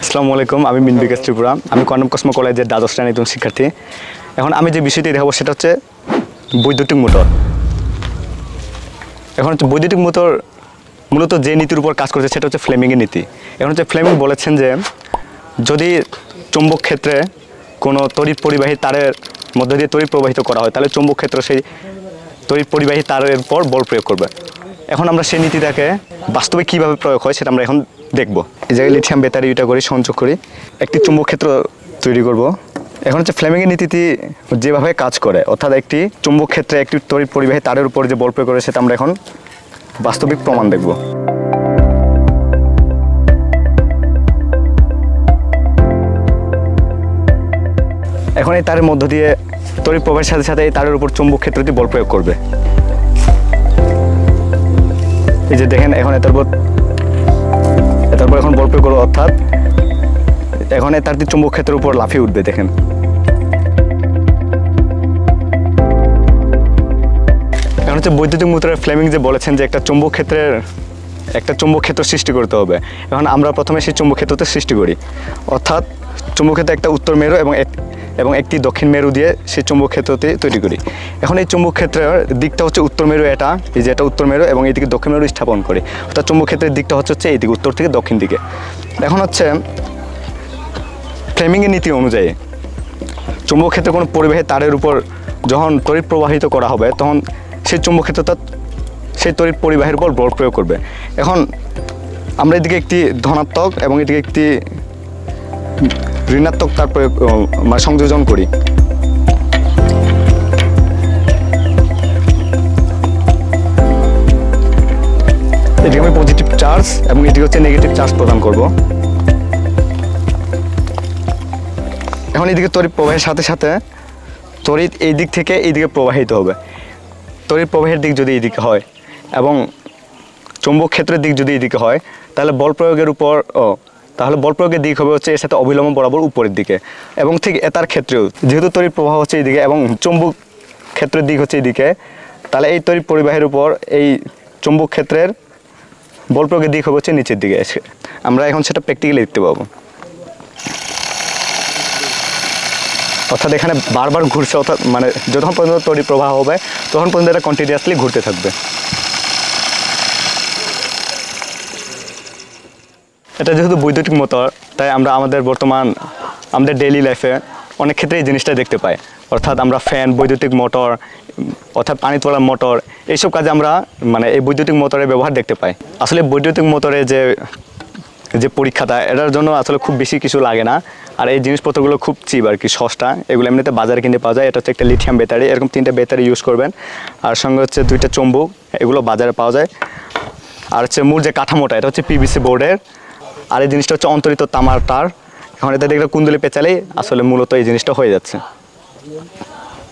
আসসালামু আলাইকুম, আমি মিনবিকাশ ত্রিপুরা। আমি কোয়ান্টাম কসমো কলেজের দ্বাদশ শ্রেণীর একজন শিক্ষার্থী। এখন আমি যে বিষয়টি দেখাবো সেটা হচ্ছে বৈদ্যুতিক মোটর। এখন হচ্ছে বৈদ্যুতিক মোটর মূলত যে নীতির উপর কাজ করছে সেটা হচ্ছে ফ্লেমিংয়ের নীতি। এখন হচ্ছে ফ্লেমিং বলেছেন যে যদি চৌম্বক ক্ষেত্রে কোনো তড়িৎ পরিবাহী তারের মধ্য দিয়ে তড়িৎ প্রবাহিত করা হয় তাহলে চৌম্বক ক্ষেত্র সেই তড়িৎ পরিবাহী তারের উপর বল প্রয়োগ করবে। এখন আমরা সেই নীতিটাকে বাস্তবে কীভাবে প্রয়োগ হয় সেটা আমরা এখন দেখব। এই জায়গায় লিথিয়াম ব্যাটারি এটা করি, সংযোগ করি, একটি চৌম্বক ক্ষেত্র তৈরি করব। এখন হচ্ছে ফ্লেমিংয়ের নীতিটি যেভাবে কাজ করে, অর্থাৎ একটি চৌম্বক ক্ষেত্রে একটি তড়িৎ পরিবাহী তারের উপর যে বল প্রয়োগ করে সেটা আমরা এখন বাস্তবিক প্রমাণ দেখব। এখন এই তারের মধ্য দিয়ে তড়িৎ প্রবাহের সাথে সাথে এই তারের উপর চৌম্বক ক্ষেত্রটি বল প্রয়োগ করবে। এই যে দেখেন এখন এটার উপর এখন বল প্রয়োগ করবো, অর্থাৎ এখন এই তারটি চৌম্বক ক্ষেত্রের উপর লাফিয়ে উঠবে। দেখেন এখন হচ্ছে বৈদ্যুতিক মোটরের ফ্লেমিং যে বলেছেন যে একটা চৌম্বক ক্ষেত্র সৃষ্টি করতে হবে। এখন আমরা প্রথমে সেই চৌম্বক ক্ষেত্রতে সৃষ্টি করি, অর্থাৎ চৌম্বক ক্ষেত্রে একটা উত্তর মেরু এবং একটি দক্ষিণ মেরু দিয়ে সেই চৌম্বক ক্ষেত্রটি তৈরি করি। এখন এই চৌম্বক ক্ষেত্রের দিকটা হচ্ছে উত্তর মেরু, এই যে এটা উত্তর মেরু এবং এইদিকে দক্ষিণ মেরু স্থাপন করি, অর্থাৎ চৌম্বক ক্ষেত্রের দিকটা হচ্ছে এইদিকে উত্তর থেকে দক্ষিণ দিকে। এখন হচ্ছে ফ্লেমিংয়ের নীতি অনুযায়ী চৌম্বক ক্ষেত্রে কোনো পরিবাহী তারের উপর যখন তড়িৎ প্রবাহিত করা হবে তখন সেই চৌম্বক ক্ষেত্রটা সেই তড়িৎ পরিবাহের উপর বল প্রয়োগ করবে। এখন আমরা এদিকে একটি ধনাত্মক এবং এদিকে একটি ঋণাত্মক তার প্রয়োগ সংযোজন করি। এদিকে আমি পজিটিভ চার্জ এবং এদিকে হচ্ছে নেগেটিভ চার্জ প্রদান করব। এখন এদিকে তড়িৎ প্রবাহের সাথে সাথে তড়িৎ এই দিক থেকে এই দিকে প্রবাহিত হবে। তড়িৎ প্রবাহের দিক যদি এইদিকে হয় এবং চৌম্বক ক্ষেত্রের দিক যদি এইদিকে হয় তাহলে বল প্রয়োগের দিক হবে হচ্ছে এর সাথে অবিলম্ব বরাবর উপরের দিকে। এবং ঠিক এটার ক্ষেত্রেও যেহেতু তড়িৎ প্রবাহ হচ্ছে এইদিকে এবং চৌম্বক ক্ষেত্রের দিক হচ্ছে এইদিকে, তাহলে এই তড়িৎ পরিবাহের উপর এই চৌম্বক ক্ষেত্রের বল প্রয়োগের দিক হবে হচ্ছে নিচের দিকে। আমরা এখন সেটা প্র্যাকটিক্যালি দেখতে পাবো। অর্থাৎ এখানে বারবার ঘুরছে, অর্থাৎ মানে যতক্ষণ পর্যন্ত তড়িৎ প্রবাহ হবে তখন পর্যন্ত এটা কন্টিনিউয়াসলি ঘুরতে থাকবে। এটা যেহেতু বৈদ্যুতিক মোটর তাই আমরা আমাদের ডেইলি লাইফে অনেক ক্ষেত্রে এই জিনিসটা দেখতে পাই। অর্থাৎ আমরা ফ্যান, বৈদ্যুতিক মোটর, অর্থাৎ পানি তোলার মোটর, এইসব কাজে আমরা এই বৈদ্যুতিক মোটরের ব্যবহার দেখতে পাই। আসলে বৈদ্যুতিক মোটরে যে পরীক্ষাটা এটার জন্য আসলে খুব বেশি কিছু লাগে না, আর এই জিনিসপত্রগুলো খুব চিপ আর কি, সস্তা। এগুলো এমনিতে বাজারে কিনতে পাওয়া যায়। এটা হচ্ছে একটা লিথিয়াম ব্যাটারি, এরকম 3টে ব্যাটারি ইউজ করবেন, আর সঙ্গে হচ্ছে 2টা চৌম্বক, এগুলো বাজারে পাওয়া যায়। আর হচ্ছে মূল যে কাঠামোটা এটা হচ্ছে পিভিসি বোর্ডের, আর এই জিনিসটা হচ্ছে অন্তরিত তামার তার। এখন এটা দেখলে কুণ্ডলি পেঁচালেই আসলে মূলত এই জিনিসটা হয়ে যাচ্ছে।